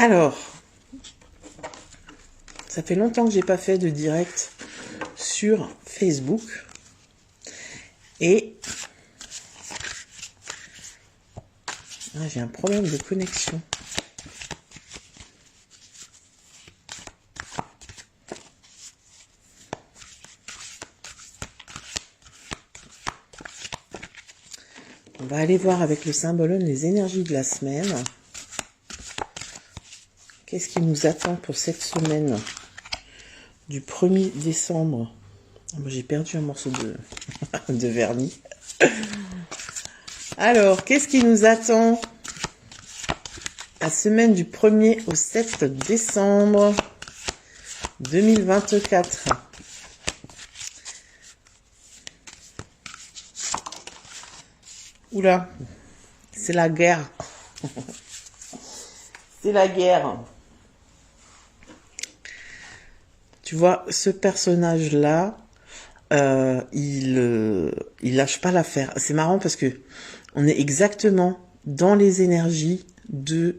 Alors, ça fait longtemps que j'ai pas fait de direct sur Facebook. Et j'ai un problème de connexion. On va aller voir avec le symbole les énergies de la semaine. Qu'est-ce qui nous attend pour cette semaine du 1er décembre? J'ai perdu un morceau de vernis. Alors, qu'est-ce qui nous attend la semaine du 1er au 7 décembre 2024? Oula, c'est la guerre. C'est la guerre. Tu vois, ce personnage-là, il lâche pas l'affaire. C'est marrant parce que on est exactement dans les énergies de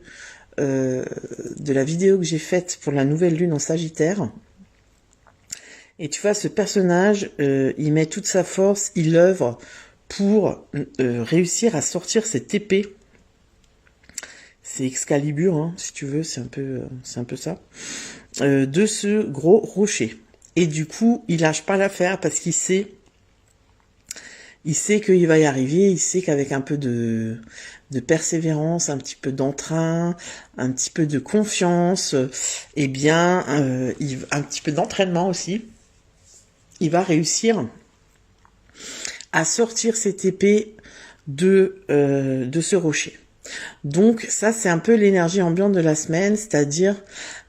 la vidéo que j'ai faite pour la nouvelle lune en Sagittaire. Et tu vois, ce personnage, il met toute sa force, il œuvre pour réussir à sortir cette épée. C'est Excalibur, hein, si tu veux, c'est un peu ça. De ce gros rocher. Et du coup, il lâche pas l'affaire parce qu'il sait qu'il va y arriver, il sait qu'avec un peu de persévérance, un petit peu d'entrain, un petit peu de confiance, eh bien, un petit peu d'entraînement aussi, il va réussir à sortir cette épée de ce rocher. Donc ça, c'est un peu l'énergie ambiante de la semaine, c'est-à-dire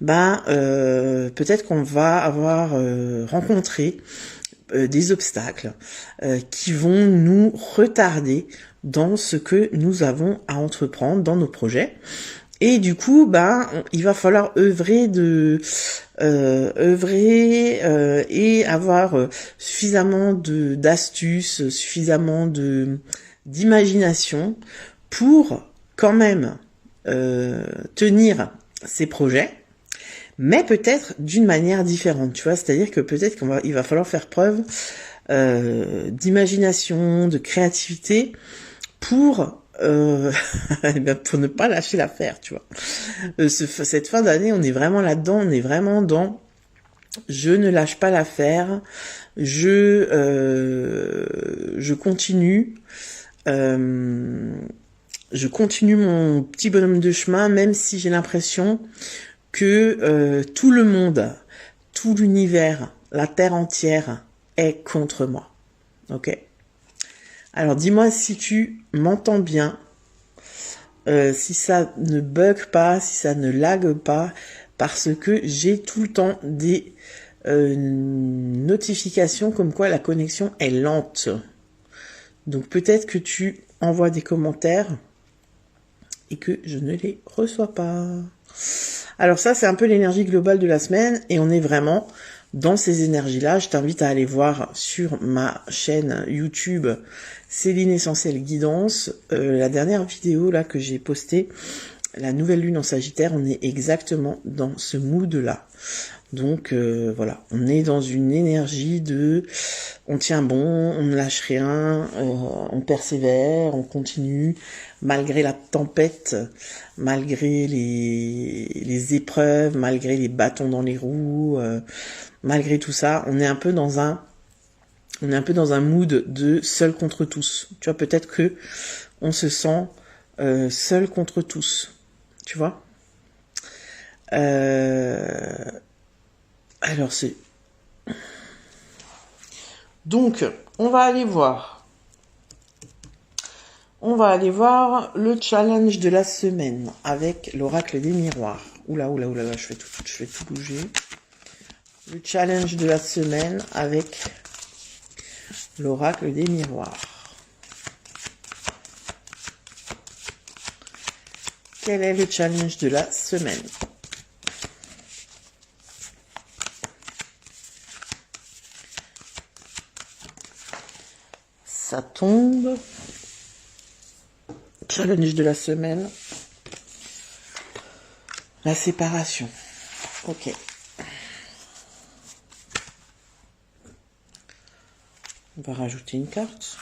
peut-être qu'on va avoir rencontré des obstacles qui vont nous retarder dans ce que nous avons à entreprendre dans nos projets. Et du coup, il va falloir œuvrer et avoir suffisamment d'astuces, suffisamment d'imagination pour quand même tenir ses projets, mais peut-être d'une manière différente, tu vois, c'est-à-dire que peut-être il va falloir faire preuve d'imagination, de créativité pour pour ne pas lâcher l'affaire, tu vois. Cette fin d'année, on est vraiment là-dedans, on est vraiment dans je ne lâche pas l'affaire, je continue. Je continue mon petit bonhomme de chemin, même si j'ai l'impression que tout le monde, tout l'univers, la terre entière est contre moi. Ok? Alors dis-moi si tu m'entends bien, si ça ne bug pas, si ça ne lag pas, parce que j'ai tout le temps des notifications comme quoi la connexion est lente. Donc peut-être que tu envoies des commentaires et que je ne les reçois pas. Alors ça, c'est un peu l'énergie globale de la semaine et on est vraiment dans ces énergies-là. Je t'invite à aller voir sur ma chaîne YouTube Céline Essentielle Guidance, la dernière vidéo là que j'ai postée, la nouvelle lune en Sagittaire, on est exactement dans ce mood-là. Donc voilà, on est dans une énergie de on tient bon, on ne lâche rien, on persévère, on continue, malgré la tempête, malgré les épreuves, malgré les bâtons dans les roues, malgré tout ça, on est un peu dans un mood de seul contre tous. Tu vois, peut-être que on se sent seul contre tous, tu vois. Alors c'est... Donc, on va aller voir le challenge de la semaine avec l'oracle des miroirs. Oula, je fais tout bouger. Le challenge de la semaine avec l'oracle des miroirs. Quel est le challenge de la semaine? Ça tombe. Challenge de la semaine. La séparation. Ok. On va rajouter une carte.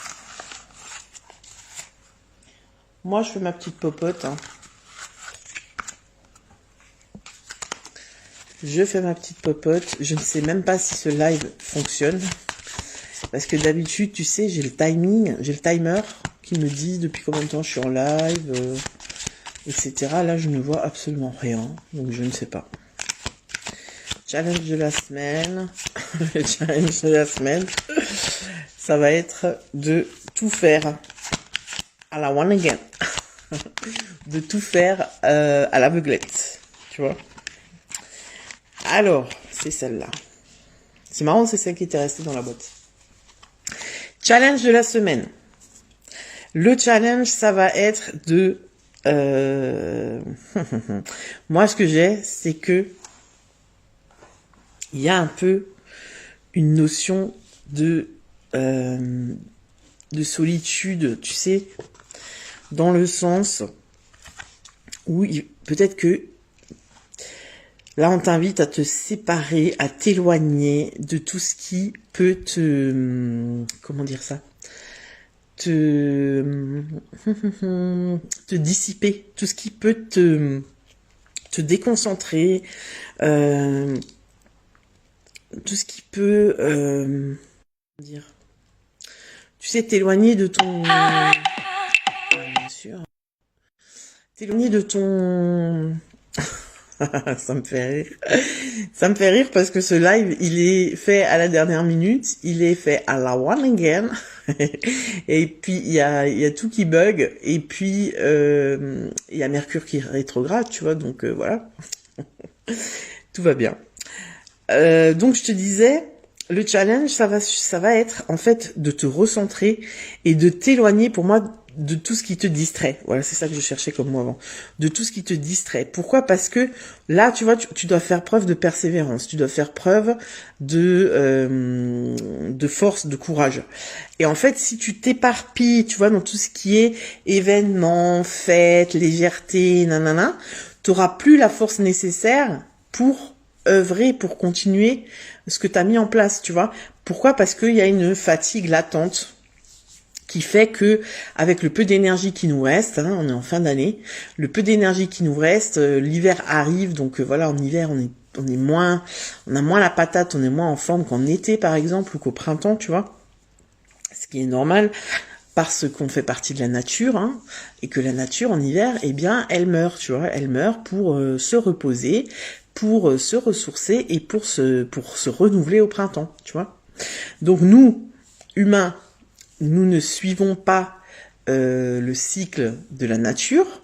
Moi, je fais ma petite popote. Hein. Je fais ma petite popote. Je ne sais même pas si ce live fonctionne. Parce que d'habitude, tu sais, j'ai le timing, j'ai le timer qui me dit depuis combien de temps je suis en live, etc. Là, je ne vois absolument rien. Donc, je ne sais pas. Challenge de la semaine. Le challenge de la semaine, ça va être de tout faire à la one again. De tout faire à l'aveuglette. Tu vois. Alors, c'est celle-là. C'est marrant, c'est celle qui était restée dans la boîte. Challenge de la semaine. Le challenge, ça va être de... Moi, ce que j'ai, c'est que il y a un peu une notion de solitude, tu sais, dans le sens où peut-être que là, on t'invite à te séparer, à t'éloigner de tout ce qui peut te... Comment dire ça ? Te dissiper, tout ce qui peut te déconcentrer, tout ce qui peut... dire... Tu sais, t'éloigner de ton... Bien sûr. T'éloigner de ton... Ça me fait rire. Ça me fait rire parce que ce live, il est fait à la dernière minute, il est fait à la one again, et puis il y a tout qui bug, et puis il y a Mercure qui rétrograde, tu vois, donc voilà, tout va bien. Donc je te disais, le challenge, ça va être en fait de te recentrer et de t'éloigner, pour moi, de tout ce qui te distrait. Voilà, c'est ça que je cherchais comme mot avant. De tout ce qui te distrait. Pourquoi ? Parce que là, tu vois, tu dois faire preuve de persévérance. Tu dois faire preuve de force, de courage. Et en fait, si tu t'éparpilles, tu vois, dans tout ce qui est événements, fêtes, légèreté, nanana, t'auras plus la force nécessaire pour œuvrer, pour continuer ce que tu as mis en place, tu vois. Pourquoi ? Parce qu'il y a une fatigue latente qui fait que avec le peu d'énergie qui nous reste, hein, on est en fin d'année, le peu d'énergie qui nous reste, l'hiver arrive, donc voilà, en hiver on a moins la patate, on est moins en forme qu'en été par exemple ou qu'au printemps, tu vois, ce qui est normal parce qu'on fait partie de la nature, hein, et que la nature en hiver, eh bien, elle meurt, tu vois, elle meurt pour se reposer, pour se ressourcer et pour se renouveler au printemps, tu vois. Donc nous, humains, nous ne suivons pas le cycle de la nature,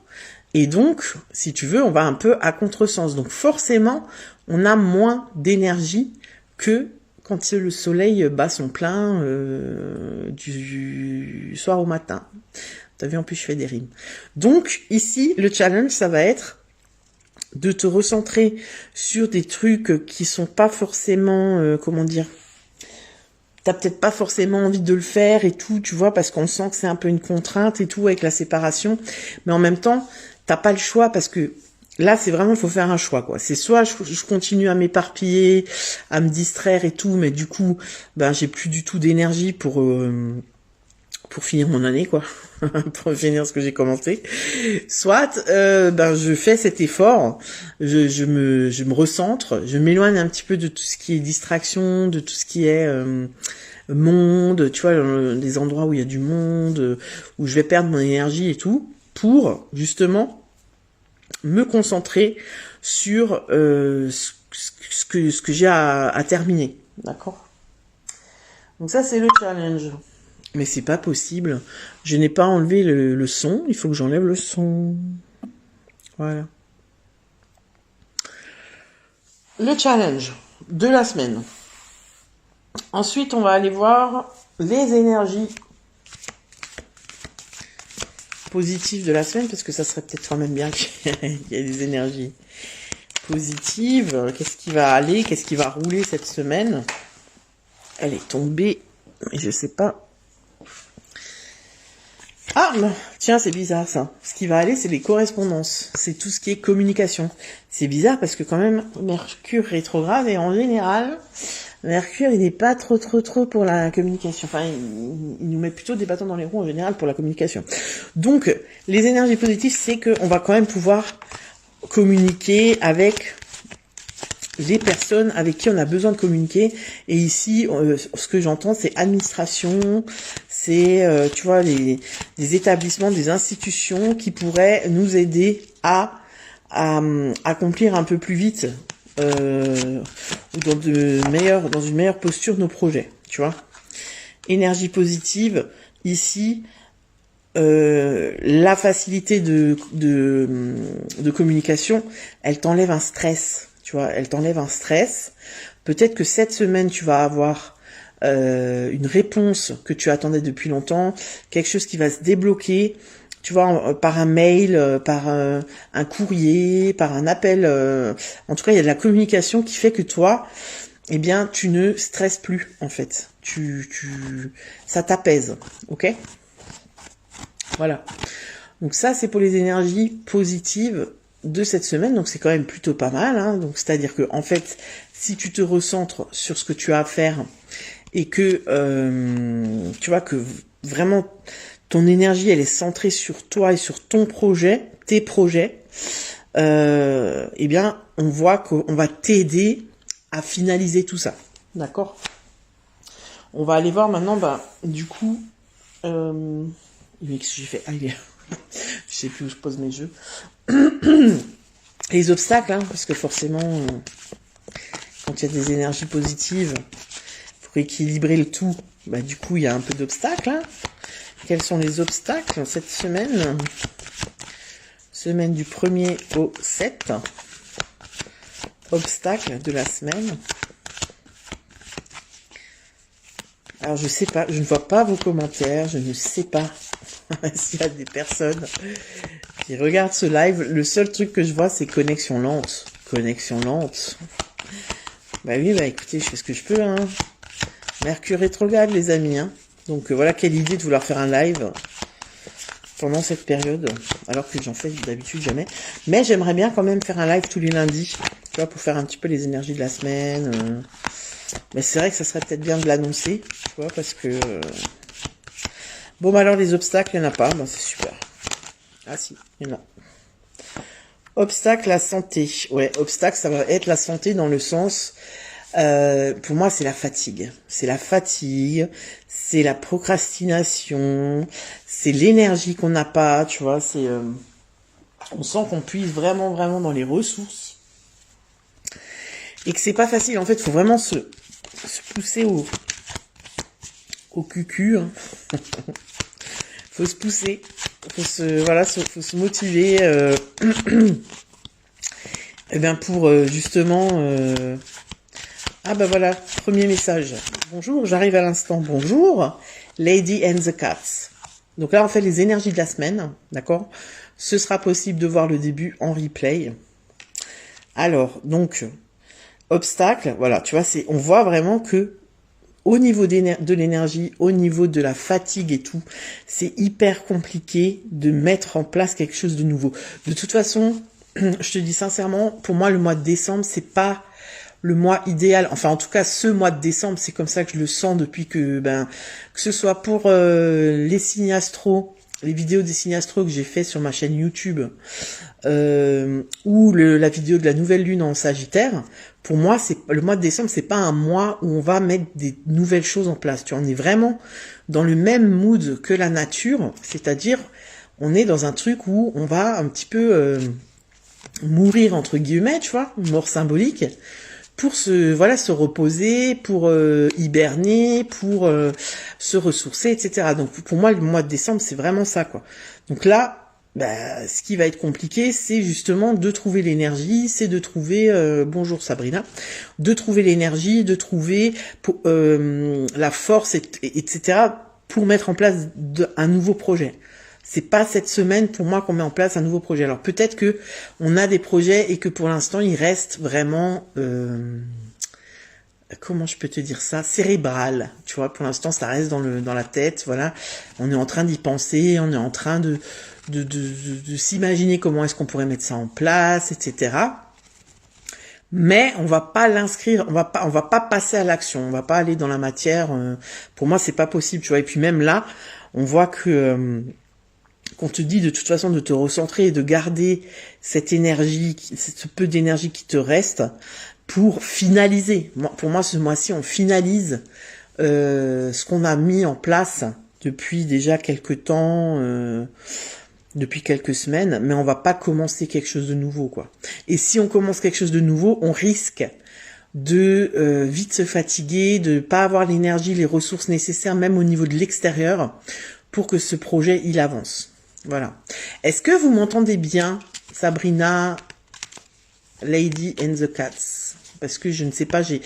et donc, si tu veux, on va un peu à contresens. Donc forcément, on a moins d'énergie que quand le soleil bat son plein du soir au matin. T'as vu, en plus, je fais des rimes. Donc, ici, le challenge, ça va être de te recentrer sur des trucs qui sont pas forcément, comment dire, t'as peut-être pas forcément envie de le faire et tout, tu vois, parce qu'on sent que c'est un peu une contrainte et tout avec la séparation. Mais en même temps, t'as pas le choix parce que là, c'est vraiment, il faut faire un choix, quoi. C'est soit je continue à m'éparpiller, à me distraire et tout, mais du coup, ben, j'ai plus du tout d'énergie pour finir mon année, quoi. Pour finir ce que j'ai commencé. Soit, ben, je fais cet effort, je me recentre, je m'éloigne un petit peu de tout ce qui est distraction, de tout ce qui est monde, tu vois, des endroits où il y a du monde, où je vais perdre mon énergie et tout, pour, justement, me concentrer sur ce que j'ai à terminer. D'accord ? Donc ça, c'est le challenge. Mais c'est pas possible. Je n'ai pas enlevé le son. Il faut que j'enlève le son. Voilà. Le challenge de la semaine. Ensuite, on va aller voir les énergies positives de la semaine, parce que ça serait peut-être quand même bien qu'il y ait des énergies positives. Qu'est-ce qui va aller? Qu'est-ce qui va rouler cette semaine? Elle est tombée, mais je sais pas. Ah, non. Tiens, c'est bizarre ça. Ce qui va aller, c'est les correspondances. C'est tout ce qui est communication. C'est bizarre parce que quand même, Mercure rétrograde et en général, Mercure, il n'est pas trop pour la communication. Enfin, il nous met plutôt des bâtons dans les roues en général pour la communication. Donc, les énergies positives, c'est qu'on va quand même pouvoir communiquer avec les personnes avec qui on a besoin de communiquer. Et ici, ce que j'entends, c'est administration, c'est, tu vois, les établissements, des institutions qui pourraient nous aider à accomplir un peu plus vite, ou dans une meilleure posture nos projets, tu vois. Énergie positive, ici, la facilité de communication, elle t'enlève un stress. Tu vois, elle t'enlève un stress. Peut-être que cette semaine, tu vas avoir une réponse que tu attendais depuis longtemps, quelque chose qui va se débloquer, tu vois, par un mail, par un courrier, par un appel. En tout cas, il y a de la communication qui fait que toi, eh bien, tu ne stresses plus, en fait. Ça t'apaise, ok ? Voilà. Donc ça, c'est pour les énergies positives de cette semaine, donc c'est quand même plutôt pas mal, hein. Donc c'est-à-dire que en fait, si tu te recentres sur ce que tu as à faire et que tu vois que vraiment ton énergie elle est centrée sur toi et sur ton projet, tes projets, eh bien on voit qu'on va t'aider à finaliser tout ça, d'accord ? On va aller voir maintenant, du coup, j'ai fait, je sais plus où je pose mes jeux. Les obstacles, hein, parce que forcément, quand il y a des énergies positives, pour équilibrer le tout, du coup, il y a un peu d'obstacles. Hein. Quels sont les obstacles cette semaine ? Semaine du 1er au 7. Obstacles de la semaine. Alors, je sais pas, je ne vois pas vos commentaires, je ne sais pas s'il y a des personnes qui regardent ce live. Le seul truc que je vois, c'est connexion lente. Connexion lente. Bah oui, écoutez, je fais ce que je peux, hein. Mercure rétrograde, les amis, hein. Donc voilà, quelle idée de vouloir faire un live pendant cette période, alors que j'en fais d'habitude jamais. Mais j'aimerais bien quand même faire un live tous les lundis, tu vois, pour faire un petit peu les énergies de la semaine. Mais c'est vrai que ça serait peut-être bien de l'annoncer, tu vois, parce que... Bon, alors les obstacles, il n'y en a pas, c'est super. Ah si, il y en a. Obstacle, la santé. Ouais, obstacle, ça va être la santé dans le sens... pour moi, c'est la fatigue. C'est la fatigue, c'est la procrastination, c'est l'énergie qu'on n'a pas, tu vois, c'est... on sent qu'on puise vraiment dans les ressources. Et que c'est pas facile. En fait, il faut vraiment se pousser au cucu. Hein. Faut se pousser. Faut se motiver. Et bien pour justement... Ah voilà, premier message. Bonjour, j'arrive à l'instant. Bonjour, Lady and the Cats. Donc là, on fait les énergies de la semaine, d'accord ? Ce sera possible de voir le début en replay. Alors, donc, obstacle, voilà, tu vois, on voit vraiment que au niveau de l'énergie, au niveau de la fatigue et tout, c'est hyper compliqué de mettre en place quelque chose de nouveau. De toute façon, je te dis sincèrement, pour moi, le mois de décembre, c'est pas le mois idéal. Enfin, en tout cas, ce mois de décembre, c'est comme ça que je le sens depuis que ce soit pour les signes astro, les vidéos des signes astro que j'ai fait sur ma chaîne YouTube, ou la vidéo de la nouvelle lune en Sagittaire. Pour moi, le mois de décembre, c'est pas un mois où on va mettre des nouvelles choses en place. Tu vois, on est vraiment dans le même mood que la nature, c'est-à-dire on est dans un truc où on va un petit peu mourir entre guillemets, tu vois, mort symbolique, pour se reposer, pour hiberner, pour se ressourcer, etc. Donc pour moi, le mois de décembre, c'est vraiment ça, quoi. Donc là, ce qui va être compliqué, c'est justement de trouver l'énergie, c'est de trouver, bonjour Sabrina, de trouver l'énergie, de trouver la force, etc. pour mettre en place un nouveau projet. C'est pas cette semaine pour moi qu'on met en place un nouveau projet. Alors peut-être que on a des projets et que pour l'instant il reste vraiment comment je peux te dire ça, cérébral, tu vois, pour l'instant ça reste dans la tête, voilà, on est en train d'y penser, on est en train de s'imaginer comment est-ce qu'on pourrait mettre ça en place, etc. Mais on va pas l'inscrire, on va pas passer à l'action, on va pas aller dans la matière, pour moi c'est pas possible, tu vois, et puis même là, on voit que qu'on te dit de toute façon de te recentrer et de garder cette énergie, ce peu d'énergie qui te reste pour finaliser. Pour moi, ce mois-ci, on finalise ce qu'on a mis en place depuis déjà quelques temps, depuis quelques semaines, mais on va pas commencer quelque chose de nouveau, quoi. Et si on commence quelque chose de nouveau, on risque de vite se fatiguer, de pas avoir l'énergie, les ressources nécessaires, même au niveau de l'extérieur, pour que ce projet, il avance. Voilà. Est-ce que vous m'entendez bien, Sabrina, Lady and the Cats? Parce que je ne sais pas, j'ai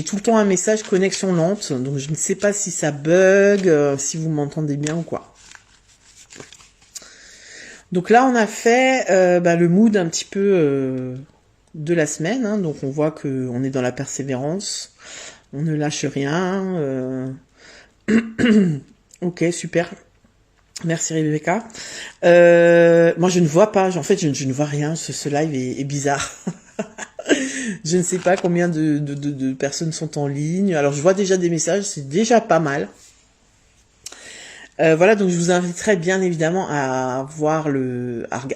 tout le temps un message connexion lente, donc je ne sais pas si ça bug, si vous m'entendez bien ou quoi. Donc là, on a fait le mood un petit peu de la semaine, hein, donc on voit que on est dans la persévérance, on ne lâche rien. Ok, super. Merci Rebecca. Moi je ne vois pas, en fait je ne vois rien, ce live est bizarre. Je ne sais pas combien de personnes sont en ligne. Alors je vois déjà des messages, c'est déjà pas mal. Voilà, donc je vous inviterai bien évidemment à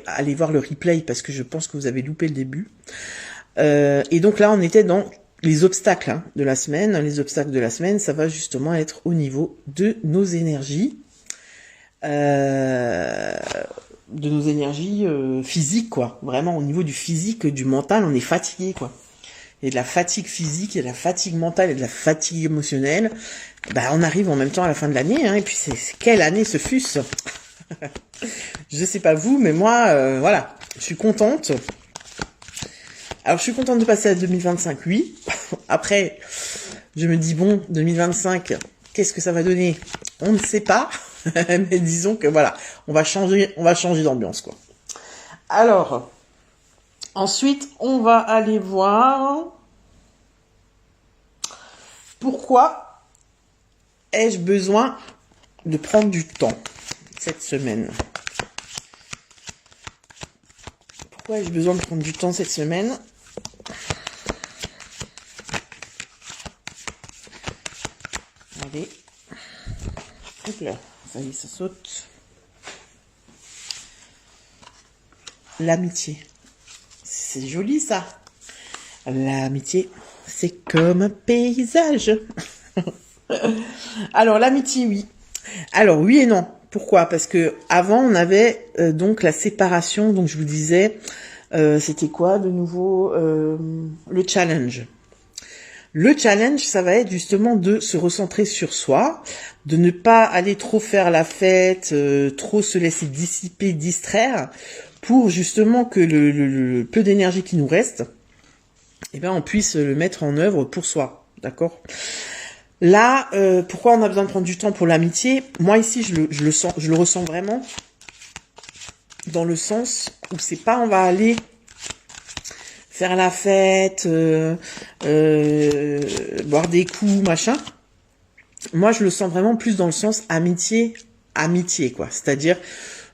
aller voir le replay parce que je pense que vous avez loupé le début. Et donc là on était dans les obstacles de la semaine. Les obstacles de la semaine, ça va justement être au niveau de nos énergies. Physiques, quoi. Vraiment, au niveau du physique, du mental, on est fatigué, quoi. Il y a de la fatigue physique, il y a de la fatigue mentale, il y a de la fatigue émotionnelle. On arrive en même temps à la fin de l'année, hein, et puis c'est quelle année ce fût-ce. Je sais pas vous, mais moi, voilà, je suis contente. Alors, je suis contente de passer à 2025, oui. Après, je me dis, bon, 2025, qu'est-ce que ça va donner? On ne sait pas. Mais disons que voilà, on va changer d'ambiance, quoi. Alors, ensuite, on va aller voir pourquoi ai-je besoin de prendre du temps cette semaine. Pourquoi ai-je besoin de prendre du temps cette semaine? Allez. Hop là. Ça y est, ça saute. L'amitié. C'est joli, ça. L'amitié, c'est comme un paysage. Alors, l'amitié, oui. Alors, oui et non. Pourquoi? Parce que avant, on avait donc la séparation. Donc, je vous disais, c'était quoi de nouveau? Le challenge. Le challenge, ça va être justement de se recentrer sur soi, de ne pas aller trop faire la fête, trop se laisser dissiper, distraire, pour justement que le peu d'énergie qui nous reste, on puisse le mettre en œuvre pour soi, d'accord? Là, pourquoi on a besoin de prendre du temps pour l'amitié? Moi ici, je le ressens vraiment dans le sens où c'est pas on va aller faire la fête, boire des coups, machin. Moi, je le sens vraiment plus dans le sens amitié, quoi. C'est-à-dire,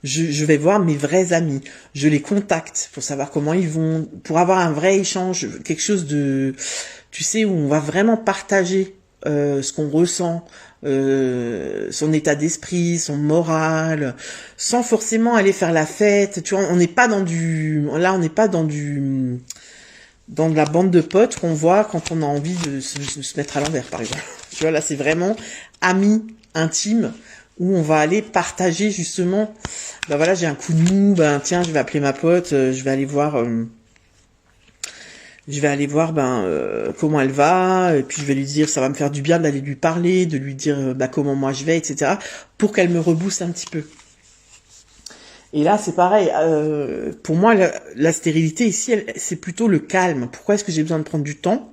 je vais voir mes vrais amis, je les contacte pour savoir comment ils vont, pour avoir un vrai échange, quelque chose de, tu sais, où on va vraiment partager ce qu'on ressent, son état d'esprit, son moral, sans forcément aller faire la fête. Tu vois, on n'est pas dans dans la bande de potes qu'on voit quand on a envie de se mettre à l'envers, par exemple. Tu vois, là, c'est vraiment amis intimes où on va aller partager justement, voilà, j'ai un coup de mou, tiens, je vais appeler ma pote, je vais aller voir comment elle va, et puis je vais lui dire, ça va me faire du bien d'aller lui parler, de lui dire comment moi je vais, etc., pour qu'elle me rebooste un petit peu. Et là, c'est pareil. Pour moi, la stérilité ici, c'est plutôt le calme. Pourquoi est-ce que j'ai besoin de prendre du temps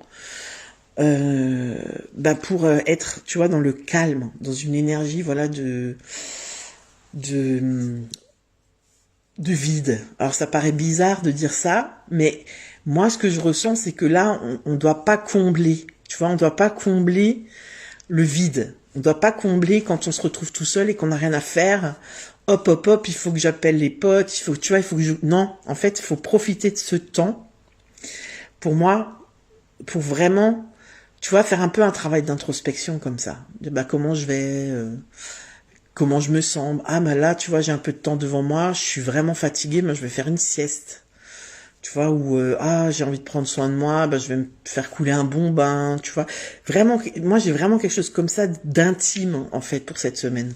pour être, tu vois, dans le calme, dans une énergie, voilà, de vide. Alors, ça paraît bizarre de dire ça, mais moi, ce que je ressens, c'est que là, on doit pas combler. Tu vois, on doit pas combler le vide. On doit pas combler quand on se retrouve tout seul et qu'on n'a rien à faire. Hop, hop, hop, il faut que j'appelle les potes, il faut, tu vois, il faut que je... Non, en fait, il faut profiter de ce temps. Pour moi, pour vraiment, tu vois, faire un peu un travail d'introspection comme ça. Bah, comment je vais, comment je me sens. Ah, bah là, tu vois, j'ai un peu de temps devant moi, je suis vraiment fatiguée, moi, je vais faire une sieste. Tu vois, ou ah, j'ai envie de prendre soin de moi, bah, je vais me faire couler un bon bain, tu vois. Vraiment, moi, j'ai vraiment quelque chose comme ça d'intime, en fait, pour cette semaine.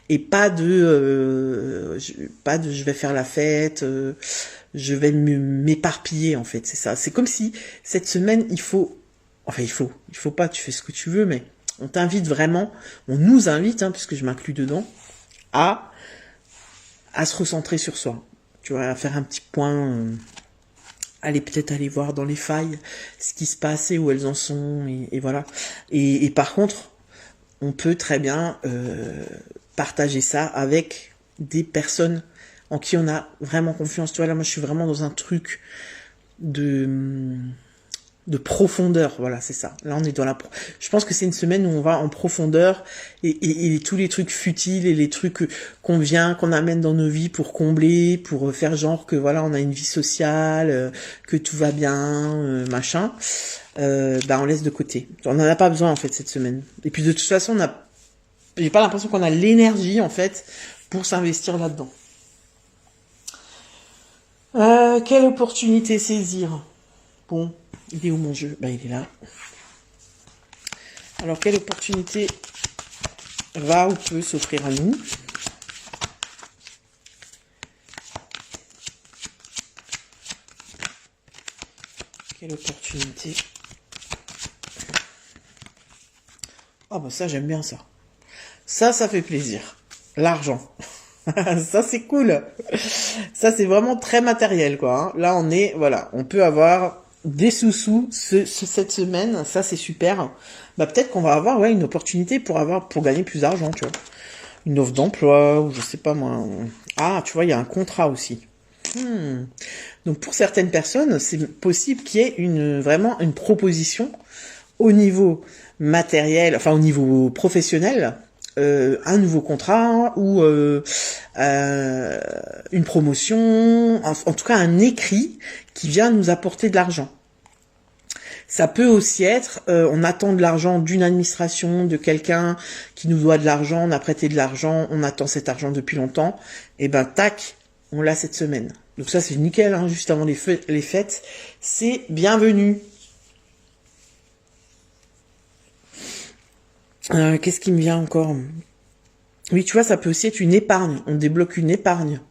Et pas de je vais faire la fête, je vais m'éparpiller, en fait, c'est ça. C'est comme si cette semaine, il faut pas, tu fais ce que tu veux, mais on t'invite vraiment, on nous invite, hein, puisque je m'inclus dedans, à, à se recentrer sur soi. Tu vois, à faire un petit point, peut-être aller voir dans les failles ce qui se passe et où elles en sont, et voilà. Et par contre, on peut très bien partager ça avec des personnes en qui on a vraiment confiance. Tu vois, là, moi, je suis vraiment dans un truc de profondeur, voilà, c'est ça. Là, on est dans je pense que c'est une semaine où on va en profondeur et tous les trucs futiles et les trucs qu'on amène dans nos vies pour combler, pour faire genre que voilà, on a une vie sociale, que tout va bien, machin. Bah, on laisse de côté. On n'en a pas besoin en fait cette semaine. Et puis de toute façon, j'ai pas l'impression qu'on a l'énergie en fait pour s'investir là-dedans. Quelle opportunité saisir? Bon, il est où mon jeu? Ben, il est là. Alors, quelle opportunité va ou peut s'offrir à nous? Quelle opportunité? Ah bah ça, j'aime bien ça. Ça fait plaisir. L'argent. Ça, c'est cool. Ça, c'est vraiment très matériel, quoi. Hein. Là, on peut avoir des sous-sous cette semaine. Ça, c'est super. Bah, peut-être qu'on va avoir, ouais, une opportunité pour gagner plus d'argent, tu vois. Une offre d'emploi, ou je sais pas, moi. Ah, tu vois, il y a un contrat aussi. Donc, pour certaines personnes, c'est possible qu'il y ait vraiment une proposition au niveau matériel, enfin, au niveau professionnel, un nouveau contrat ou une promotion, en tout cas un écrit qui vient nous apporter de l'argent. Ça peut aussi être, on attend de l'argent d'une administration, de quelqu'un qui nous doit de l'argent, on a prêté de l'argent, on attend cet argent depuis longtemps, et ben tac, on l'a cette semaine. Donc ça c'est nickel, hein, juste avant les fêtes, c'est bienvenu. Qu'est-ce qui me vient encore? Oui, tu vois, ça peut aussi être une épargne. On débloque une épargne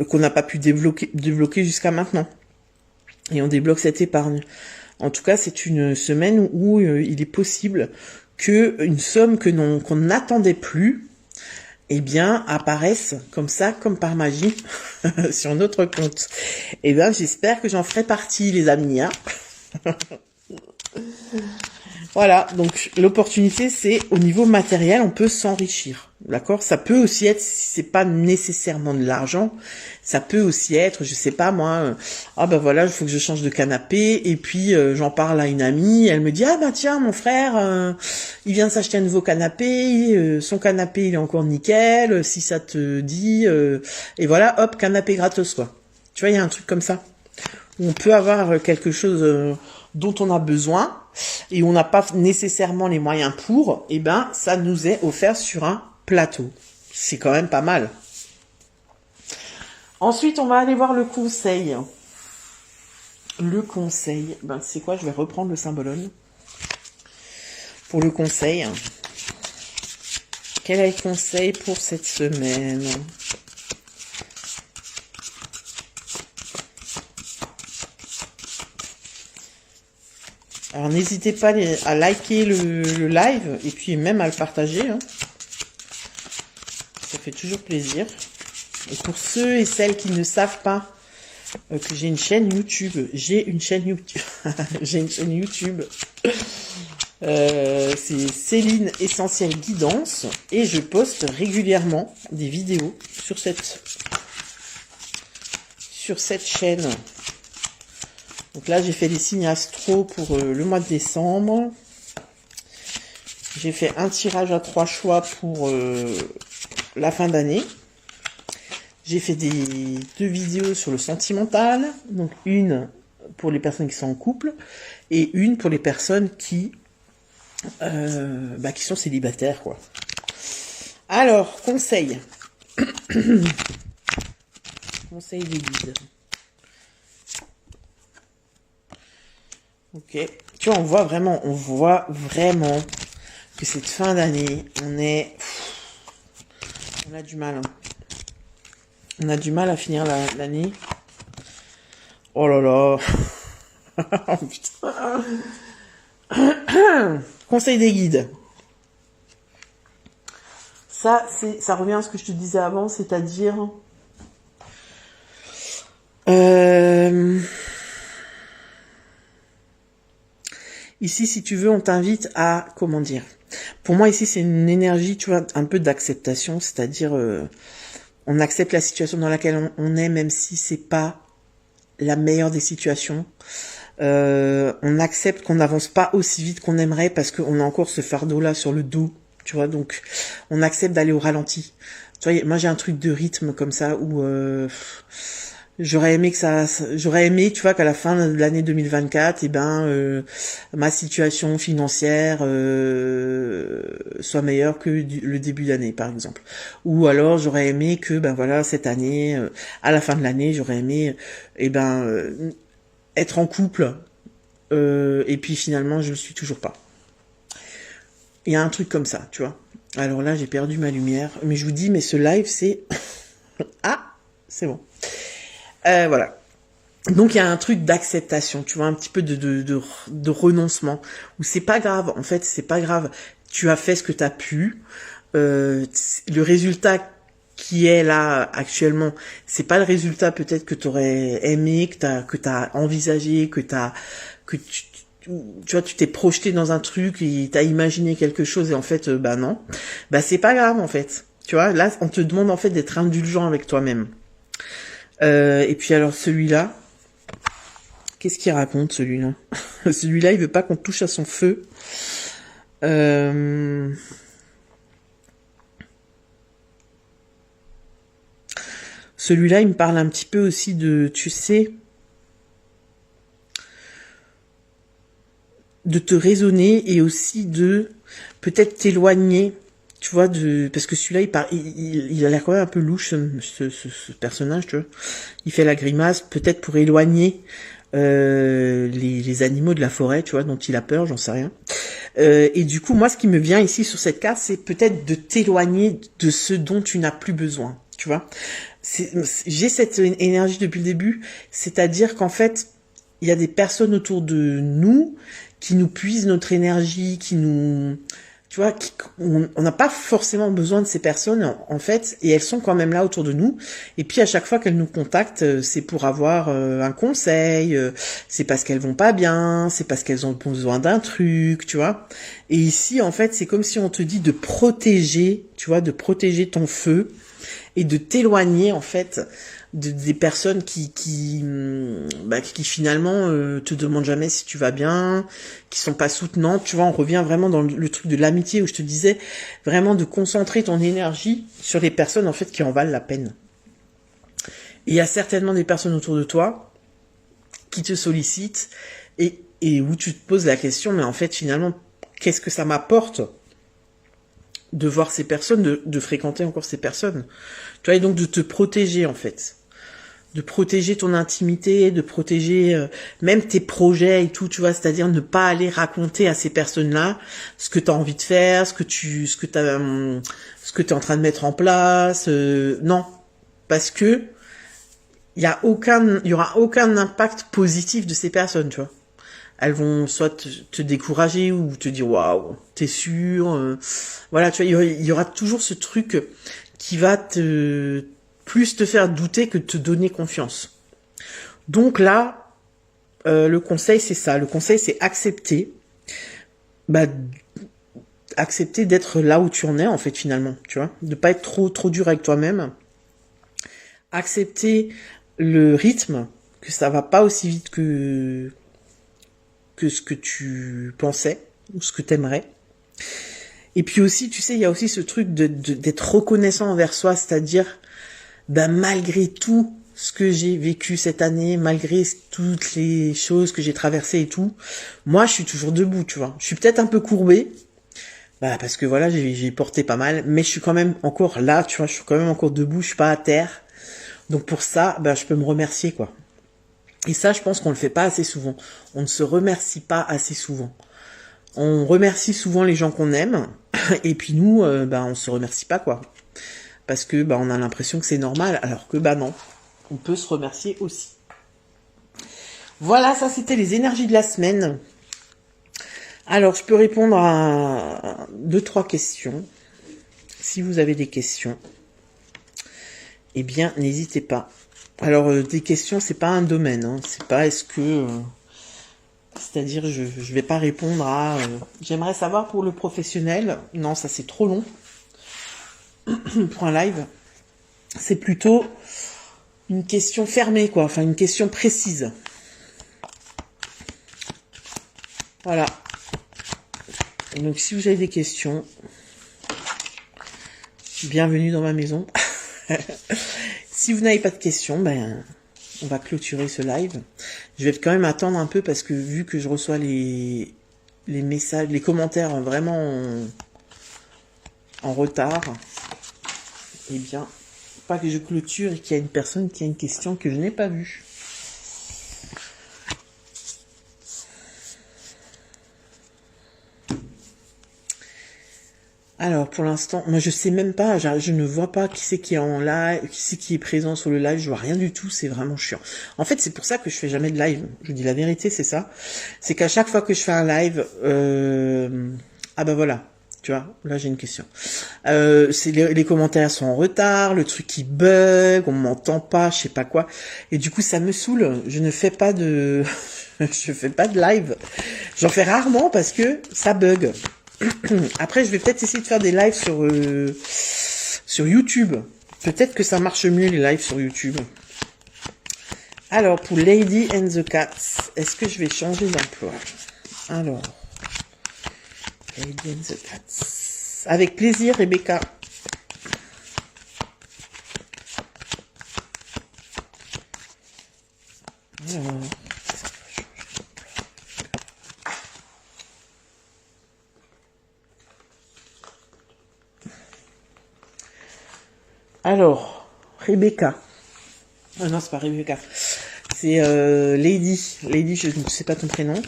qu'on n'a pas pu débloquer jusqu'à maintenant. Et on débloque cette épargne. En tout cas, c'est une semaine où il est possible que une somme qu'on n'attendait plus, eh bien, apparaisse comme ça, comme par magie, sur notre compte. Eh bien, j'espère que j'en ferai partie, les amis. Hein. Voilà, donc l'opportunité, c'est au niveau matériel, on peut s'enrichir, d'accord? Ça peut aussi être, si c'est pas nécessairement de l'argent, ça peut aussi être, je sais pas moi, ah ben voilà, il faut que je change de canapé, et puis j'en parle à une amie, elle me dit, ah ben tiens, mon frère, il vient de s'acheter un nouveau canapé, son canapé il est encore nickel, si ça te dit, et voilà, hop, canapé gratos quoi. Tu vois, il y a un truc comme ça. On peut avoir quelque chose dont on a besoin et on n'a pas nécessairement les moyens pour, et ben ça nous est offert sur un plateau. C'est quand même pas mal. Ensuite, on va aller voir le conseil. Le conseil, ben c'est quoi? Je vais reprendre le symbolone. Pour le conseil, quel est le conseil pour cette semaine? Alors n'hésitez pas à liker le live et puis même à le partager. Hein. Ça fait toujours plaisir. Et pour ceux et celles qui ne savent pas que j'ai une chaîne YouTube, j'ai une chaîne YouTube. C'est Céline Essentielle Guidance et je poste régulièrement des vidéos sur cette chaîne. Donc là, j'ai fait les signes astro pour le mois de décembre. J'ai fait un tirage à 3 choix pour la fin d'année. J'ai fait deux vidéos sur le sentimental. Donc une pour les personnes qui sont en couple et une pour les personnes qui sont célibataires, quoi. Alors, conseil. Conseil des guides. Ok. Tu vois, on voit vraiment que cette fin d'année, on a du mal. Hein. On a du mal à finir l'année. Oh là là. Oh, putain. Conseil des guides. Ça revient à ce que je te disais avant, c'est-à-dire ici, si tu veux, on t'invite à, comment dire, pour moi ici c'est une énergie, tu vois, un peu d'acceptation, c'est-à-dire on accepte la situation dans laquelle on est, même si c'est pas la meilleure des situations. On accepte qu'on n'avance pas aussi vite qu'on aimerait parce qu'on a encore ce fardeau-là sur le dos, tu vois, donc on accepte d'aller au ralenti. Tu vois, moi j'ai un truc de rythme comme ça où j'aurais aimé tu vois, qu'à la fin de l'année 2024, ma situation financière soit meilleure que le début d'année, par exemple. Ou alors j'aurais aimé que, cette année, à la fin de l'année, j'aurais aimé, être en couple, et puis finalement, je le suis toujours pas. Il y a un truc comme ça, tu vois. Alors là, j'ai perdu ma lumière, mais je vous dis, mais ce live, c'est ah, c'est bon. Voilà. Donc il y a un truc d'acceptation, tu vois, un petit peu de renoncement, où c'est pas grave, en fait, c'est pas grave. Tu as fait ce que tu as pu. Le résultat qui est là actuellement, c'est pas le résultat peut-être que tu aurais aimé, que t'as envisagé, que tu vois, tu t'es projeté dans un truc et t'as imaginé quelque chose et en fait, non. C'est pas grave en fait. Tu vois, là, on te demande en fait d'être indulgent avec toi-même. Et puis alors celui-là, qu'est-ce qu'il raconte celui-là? Celui-là, il veut pas qu'on touche à son feu. Celui-là, il me parle un petit peu aussi de, tu sais, de te raisonner et aussi de peut-être t'éloigner, tu vois, parce que celui-là, il a l'air quand même un peu louche, ce personnage, tu vois. Il fait la grimace, peut-être pour éloigner les animaux de la forêt, tu vois, dont il a peur, j'en sais rien. Et du coup, moi, ce qui me vient ici sur cette carte, c'est peut-être de t'éloigner de ce dont tu n'as plus besoin, tu vois. J'ai cette énergie depuis le début, c'est-à-dire qu'en fait, il y a des personnes autour de nous qui nous puisent notre énergie, qui nous... Tu vois, on n'a pas forcément besoin de ces personnes, en fait, et elles sont quand même là autour de nous. Et puis, à chaque fois qu'elles nous contactent, c'est pour avoir un conseil, c'est parce qu'elles vont pas bien, c'est parce qu'elles ont besoin d'un truc, tu vois. Et ici, en fait, c'est comme si on te dit de protéger, tu vois, de protéger ton feu et de t'éloigner, en fait, des personnes qui finalement te demandent jamais si tu vas bien, qui sont pas soutenantes, tu vois. On revient vraiment dans le truc de l'amitié où je te disais vraiment de concentrer ton énergie sur les personnes en fait qui en valent la peine. Et il y a certainement des personnes autour de toi qui te sollicitent et où tu te poses la question, mais en fait finalement qu'est-ce que ça m'apporte de voir ces personnes, de fréquenter encore ces personnes, tu vois, et donc de te protéger en fait. De protéger ton intimité, de protéger même tes projets et tout, tu vois, c'est-à-dire ne pas aller raconter à ces personnes-là ce que tu as envie de faire, ce que tu es en train de mettre en place, non, parce que il y aura aucun impact positif de ces personnes, tu vois. Elles vont soit te décourager ou te dire waouh, t'es sûr, voilà, tu vois, il y aura toujours ce truc qui va plus te faire douter que de te donner confiance. Donc là, le conseil, c'est ça. Le conseil, c'est accepter d'être là où tu en es, en fait, finalement, tu vois. De pas être trop dur avec toi-même. Accepter le rythme, que ça va pas aussi vite que ce que tu pensais, ou ce que t'aimerais. Et puis aussi, tu sais, il y a aussi ce truc d'être reconnaissant envers soi, c'est-à-dire, ben, malgré tout ce que j'ai vécu cette année, malgré toutes les choses que j'ai traversées et tout, moi, je suis toujours debout, tu vois. Je suis peut-être un peu courbée, bah, parce que voilà, j'ai porté pas mal, mais je suis quand même encore là, tu vois, je suis quand même encore debout, je suis pas à terre. Donc pour ça, ben, je peux me remercier, quoi. Et ça, je pense qu'on le fait pas assez souvent. On ne se remercie pas assez souvent. On remercie souvent les gens qu'on aime, et puis nous, ben, on se remercie pas, quoi. Parce que ben, on a l'impression que c'est normal, alors que bah non, on peut se remercier aussi. Voilà, ça c'était les énergies de la semaine. Alors, je peux répondre à 2-3 questions. Si vous avez des questions, eh bien, n'hésitez pas. Alors, des questions, c'est pas un domaine, hein. C'est pas est-ce que... c'est-à-dire, je vais pas répondre à... j'aimerais savoir pour le professionnel. Non, ça c'est trop long. Pour un live. C'est plutôt une question fermée, quoi. Enfin, une question précise. Voilà. Donc, si vous avez des questions, bienvenue dans ma maison. Si vous n'avez pas de questions, ben, on va clôturer ce live. Je vais quand même attendre un peu parce que vu que je reçois les messages, les commentaires vraiment en retard, eh bien, pas que je clôture et qu'il y a une personne qui a une question que je n'ai pas vue. Alors, pour l'instant, moi, je sais même pas, je ne vois pas qui c'est qui est en live, qui c'est qui est présent sur le live, je vois rien du tout, c'est vraiment chiant. En fait, c'est pour ça que je fais jamais de live. Je vous dis la vérité, c'est ça. C'est qu'à chaque fois que je fais un live, ah bah voilà, tu vois, là j'ai une question. C'est les commentaires sont en retard, le truc qui bug, on m'entend pas, je sais pas quoi. Et du coup, ça me saoule. Je ne fais pas de, je fais pas de live. J'en fais rarement parce que ça bug. Après, je vais peut-être essayer de faire des lives sur YouTube. Peut-être que ça marche mieux les lives sur YouTube. Alors, pour Lady and the Cats, est-ce que je vais changer d'emploi? Alors, Lady and the Cats. Avec plaisir, Rebecca. Alors, Rebecca. Ah non, c'est pas Rebecca. C'est Lady. Lady, je ne sais pas ton prénom.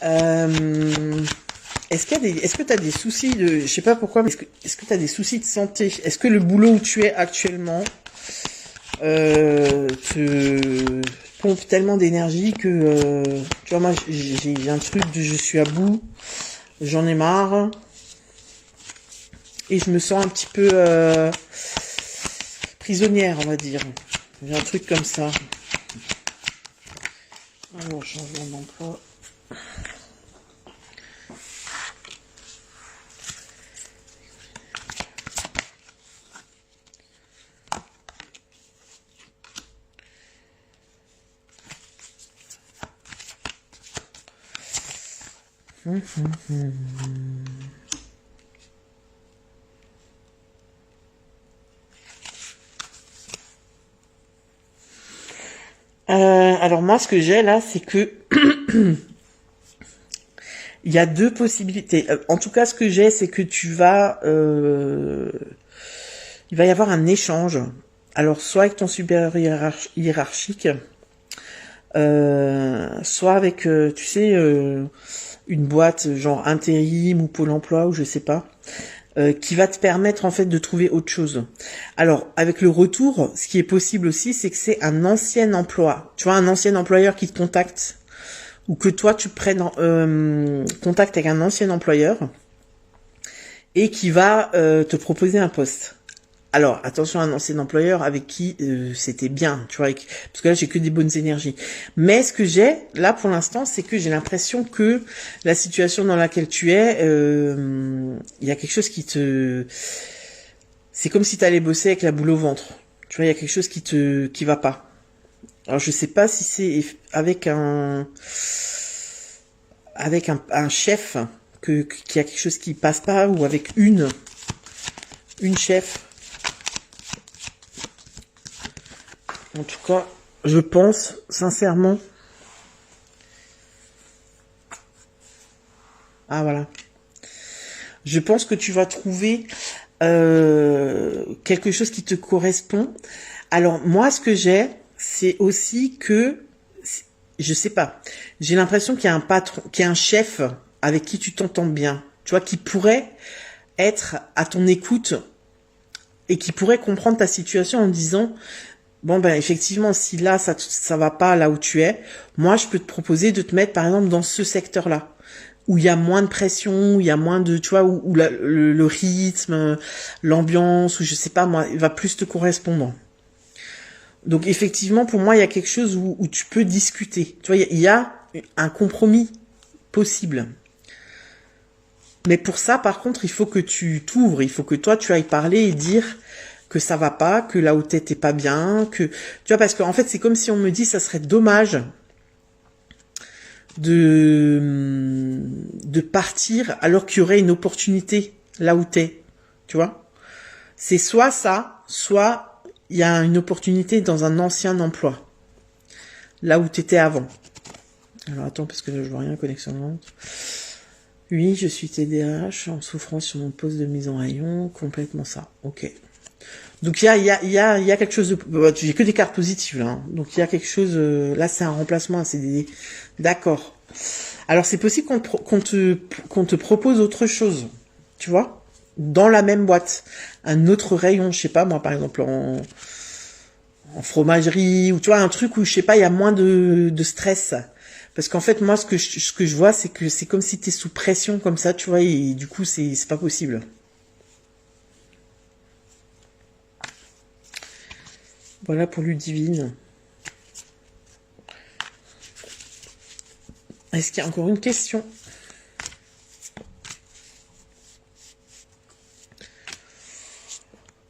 Est-ce que tu as des soucis de... Je sais pas pourquoi, mais est-ce que tu as des soucis de santé? Est-ce que le boulot où tu es actuellement te pompe tellement d'énergie que... tu vois, moi, j'ai un truc de je suis à bout, j'en ai marre. Et je me sens un petit peu prisonnière, on va dire. J'ai un truc comme ça. Alors, changement d'emploi. Alors moi, ce que j'ai là, c'est que il y a deux possibilités. En tout cas, ce que j'ai, c'est que il va y avoir un échange. Alors, soit avec ton supérieur hiérarchique, soit avec, tu sais, une boîte genre intérim ou Pôle emploi ou je sais pas, qui va te permettre en fait de trouver autre chose. Alors, avec le retour, ce qui est possible aussi, c'est que c'est un ancien emploi. Tu vois, un ancien employeur qui te contacte ou que toi tu prennes contact avec un ancien employeur et qui va te proposer un poste. Alors, attention à un ancien employeur avec qui c'était bien, tu vois, parce que là, j'ai que des bonnes énergies. Mais ce que j'ai, là, pour l'instant, c'est que j'ai l'impression que la situation dans laquelle tu es, il y a quelque chose qui te... C'est comme si tu allais bosser avec la boule au ventre. Tu vois, il y a quelque chose qui va pas. Alors, je sais pas si c'est avec un chef qu'il y a quelque chose qui passe pas, ou avec une chef. En tout cas, je pense, sincèrement. Ah, voilà. Je pense que tu vas trouver quelque chose qui te correspond. Alors, moi, ce que j'ai, c'est aussi que, je sais pas, j'ai l'impression qu'il y a un patron, qu'il y a un chef avec qui tu t'entends bien, tu vois, qui pourrait être à ton écoute et qui pourrait comprendre ta situation en disant, bon, ben, effectivement, si là, ça va pas là où tu es, moi, je peux te proposer de te mettre, par exemple, dans ce secteur-là, où il y a moins de pression, où il y a moins de, tu vois, où le rythme, l'ambiance, ou je sais pas, moi, il va plus te correspondre. Donc, effectivement, pour moi, il y a quelque chose où tu peux discuter. Tu vois, il y a un compromis possible. Mais pour ça, par contre, il faut que tu t'ouvres, il faut que toi, tu ailles parler et dire que ça va pas, que là où t'es pas bien, que, tu vois, parce qu'en fait, c'est comme si on me dit, ça serait dommage de partir alors qu'il y aurait une opportunité là où t'es, tu vois. C'est soit ça, soit il y a une opportunité dans un ancien emploi, là où t'étais avant. Alors attends, parce que là, je vois rien, connexion lente. Oui, je suis TDAH, en souffrance sur mon poste de mise en rayon, complètement ça. Ok. Donc il y a quelque chose de, j'ai que des cartes positives là. Hein. Donc il y a quelque chose, là c'est un remplacement à CDD. D'accord. Alors c'est possible qu'on te propose autre chose, tu vois, dans la même boîte, un autre rayon, je sais pas moi par exemple en fromagerie, ou tu vois un truc où je sais pas, il y a moins de stress. Parce qu'en fait, moi, ce que je vois, c'est que c'est comme si t'es sous pression comme ça, tu vois, et du coup, c'est pas possible. Voilà pour Ludivine. Est-ce qu'il y a encore une question?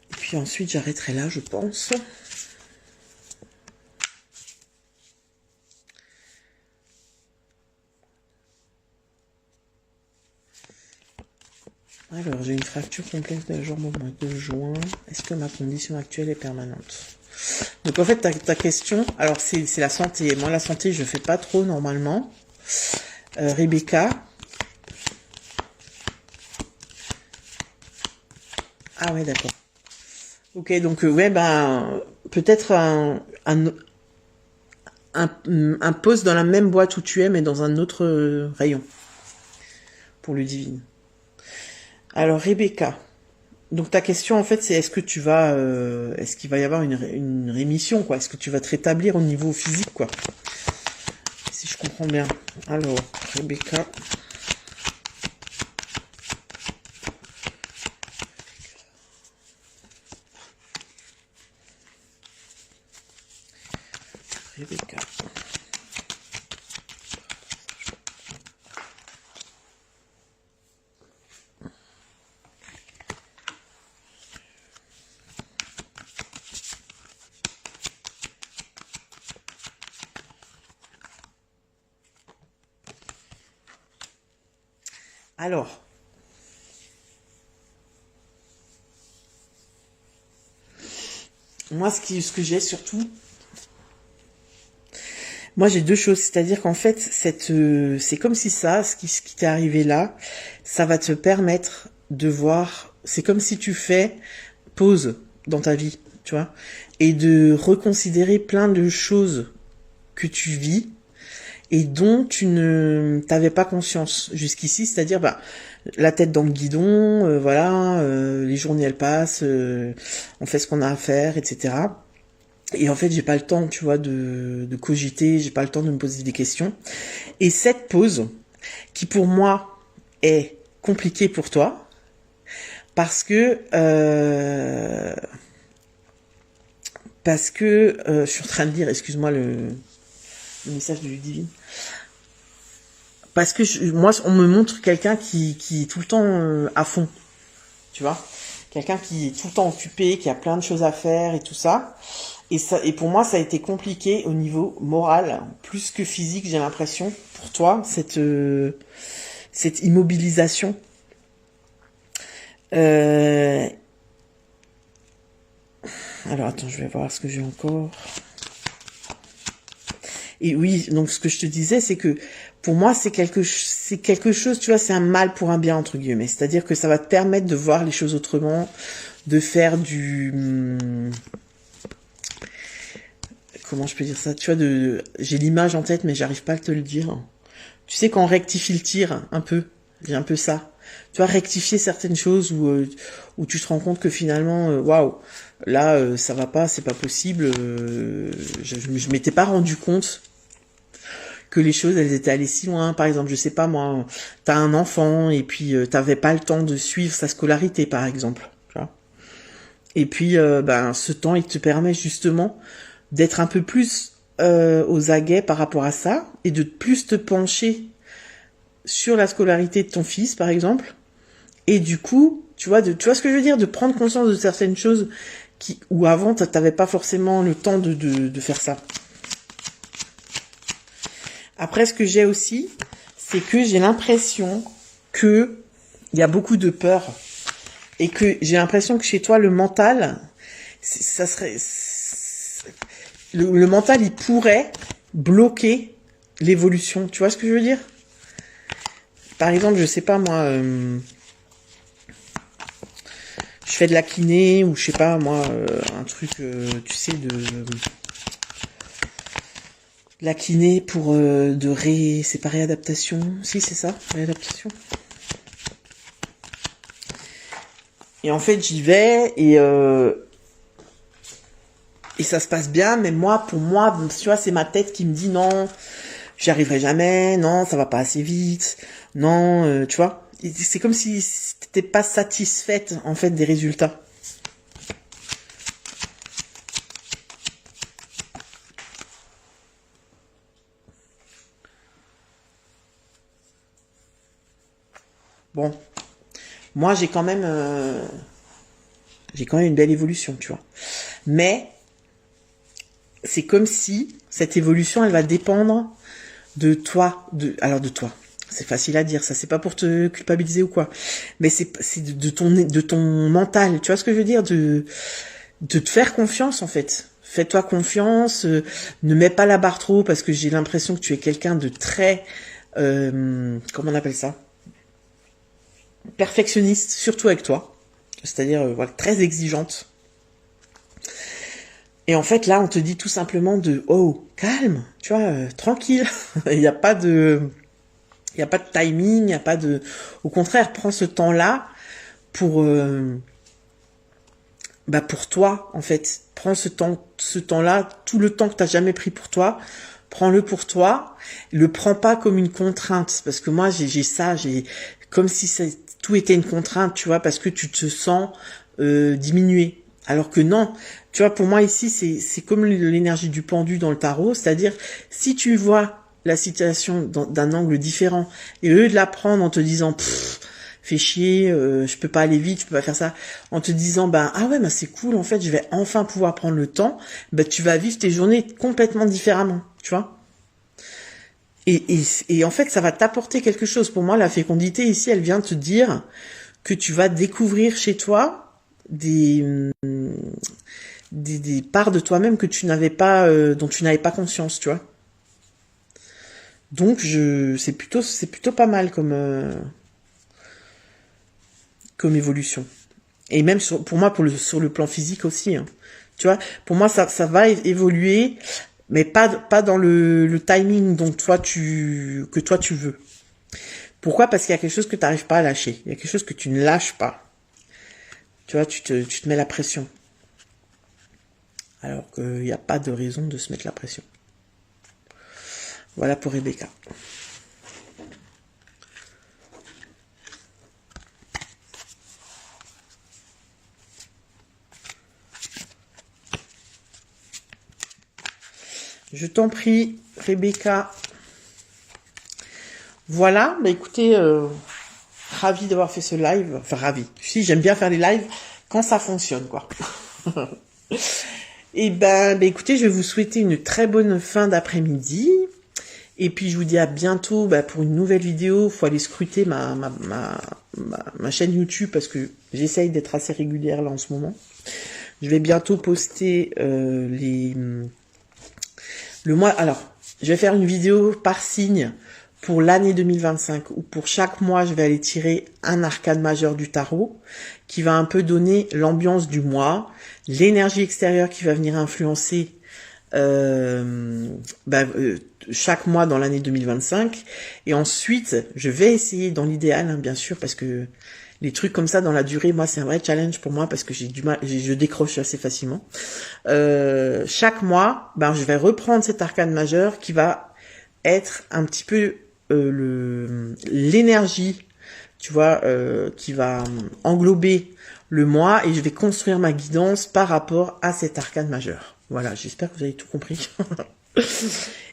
Et puis ensuite, j'arrêterai là, je pense. Alors, j'ai une fracture complexe de la jambe au mois de juin. Est-ce que ma condition actuelle est permanente? Donc, en fait, ta question, alors c'est la santé. Moi, la santé, je fais pas trop normalement. Rebecca. Ah ouais, d'accord. Ok, donc, ouais, ben, peut-être un poste dans la même boîte où tu es, mais dans un autre rayon. Pour Ludivine. Alors, Rebecca. Donc ta question en fait c'est est-ce qu'il va y avoir une rémission quoi? Est-ce que tu vas te rétablir au niveau physique quoi? Si je comprends bien. Alors Rebecca. Rebecca. Alors, moi, ce que j'ai surtout, moi j'ai deux choses, c'est-à-dire qu'en fait, c'est comme si ce qui t'est arrivé là, ça va te permettre de voir, c'est comme si tu fais pause dans ta vie, tu vois, et de reconsidérer plein de choses que tu vis et dont tu ne t'avais pas conscience jusqu'ici, c'est-à-dire bah la tête dans le guidon, voilà, les journées elles passent, on fait ce qu'on a à faire, etc. Et en fait j'ai pas le temps, tu vois, de cogiter, j'ai pas le temps de me poser des questions. Et cette pause, qui pour moi est compliquée pour toi, parce que je suis en train de lire, excuse-moi le message de Ludivine. Parce que moi, on me montre quelqu'un qui est tout le temps à fond, tu vois. Quelqu'un qui est tout le temps occupé, qui a plein de choses à faire et tout ça. Et pour moi, ça a été compliqué au niveau moral, plus que physique, j'ai l'impression. Pour toi, cette immobilisation. Alors attends, je vais voir ce que j'ai encore. Et oui, donc ce que je te disais, c'est que pour moi, c'est quelque chose, tu vois, c'est un mal pour un bien, entre guillemets. C'est-à-dire que ça va te permettre de voir les choses autrement, de faire comment je peux dire ça? Tu vois, j'ai l'image en tête, mais j'arrive pas à te le dire. Tu sais, quand on rectifie le tir, un peu, j'ai un peu ça. Tu vois, rectifier certaines choses où tu te rends compte que finalement, waouh, là, ça va pas, c'est pas possible. Je m'étais pas rendu compte que les choses, elles étaient allées si loin. Par exemple, je sais pas moi, t'as un enfant et puis t'avais pas le temps de suivre sa scolarité, par exemple. Tu vois. Et puis, ce temps, il te permet justement d'être un peu plus aux aguets par rapport à ça et de plus te pencher sur la scolarité de ton fils, par exemple. Et du coup, tu vois ce que je veux dire, de prendre conscience de certaines choses où avant, t'avais pas forcément le temps de faire ça. Après, ce que j'ai aussi, c'est que j'ai l'impression que il y a beaucoup de peur et que j'ai l'impression que chez toi, le mental, ça serait le mental, il pourrait bloquer l'évolution. Tu vois ce que je veux dire? Par exemple, je sais pas moi, je fais de la kiné ou je sais pas moi, un truc, tu sais, de la kiné pour c'est pas réadaptation, si c'est ça, réadaptation. Et en fait, j'y vais et ça se passe bien, mais pour moi, tu vois, c'est ma tête qui me dit non, j'y arriverai jamais, non, ça va pas assez vite, non, tu vois. C'est comme si t'étais pas satisfaite, en fait, des résultats. Bon. Moi, j'ai quand même une belle évolution, tu vois. Mais c'est comme si cette évolution, elle va dépendre de toi, de toi. C'est facile à dire, ça, c'est pas pour te culpabiliser ou quoi. Mais c'est de ton mental, tu vois ce que je veux dire, de te faire confiance, en fait. Fais-toi confiance, ne mets pas la barre trop parce que j'ai l'impression que tu es quelqu'un de très, comment on appelle ça? Perfectionniste, surtout avec toi. C'est-à-dire, voilà, très exigeante. Et en fait, là, on te dit tout simplement oh, calme, tu vois, tranquille. Il n'y a pas de timing, il n'y a pas de, au contraire, prends ce temps-là pour toi, en fait. Prends ce temps-là, tout le temps que t'as jamais pris pour toi, prends-le pour toi. Le prends pas comme une contrainte, parce que moi, j'ai comme si tout était une contrainte, tu vois, parce que tu te sens diminué. Alors que non, tu vois, pour moi ici, c'est comme l'énergie du pendu dans le tarot, c'est-à-dire, si tu vois la situation d'un angle différent, et au lieu de la prendre en te disant, fais chier, je peux pas aller vite, je peux pas faire ça, en te disant, ah ouais, c'est cool, en fait, je vais enfin pouvoir prendre le temps, tu vas vivre tes journées complètement différemment, tu vois. Et en fait, ça va t'apporter quelque chose. Pour moi, la fécondité ici, elle vient te dire que tu vas découvrir chez toi des parts de toi-même que tu n'avais pas, dont tu n'avais pas conscience, tu vois. Donc c'est plutôt pas mal comme évolution. Et même pour moi, sur le plan physique aussi, hein. Tu vois, pour moi, ça va évoluer, mais pas dans le timing dont toi tu veux. Pourquoi? Parce qu'il y a quelque chose que tu n'arrives pas à lâcher. Il y a quelque chose que tu ne lâches pas. Tu vois, tu te mets la pression. Alors qu'il n'y a pas de raison de se mettre la pression. Voilà pour Rebecca. Je t'en prie, Rebecca. Voilà, écoutez, ravi d'avoir fait ce live. Enfin, ravi. Si, j'aime bien faire les lives quand ça fonctionne, quoi. Et écoutez, je vais vous souhaiter une très bonne fin d'après-midi. Et puis je vous dis à bientôt pour une nouvelle vidéo. Faut aller scruter ma chaîne YouTube parce que j'essaye d'être assez régulière là en ce moment. Je vais bientôt poster le mois. Alors, je vais faire une vidéo par signe pour l'année 2025 où pour chaque mois je vais aller tirer un arcane majeur du tarot qui va un peu donner l'ambiance du mois, l'énergie extérieure qui va venir influencer chaque mois dans l'année 2025. Et ensuite, je vais essayer dans l'idéal, hein, bien sûr, parce que les trucs comme ça dans la durée, moi, c'est un vrai challenge pour moi parce que j'ai du mal, je décroche assez facilement. Chaque mois, je vais reprendre cet arcane majeur qui va être un petit peu l'énergie, tu vois, qui va englober le mois et je vais construire ma guidance par rapport à cet arcane majeur. Voilà, j'espère que vous avez tout compris.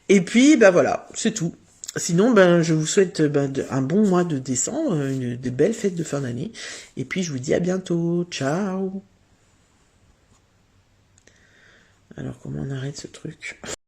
Et puis, voilà, c'est tout. Sinon, je vous souhaite un bon mois de décembre, de belles fêtes de fin d'année. Et puis, je vous dis à bientôt. Ciao. Alors, comment on arrête ce truc ?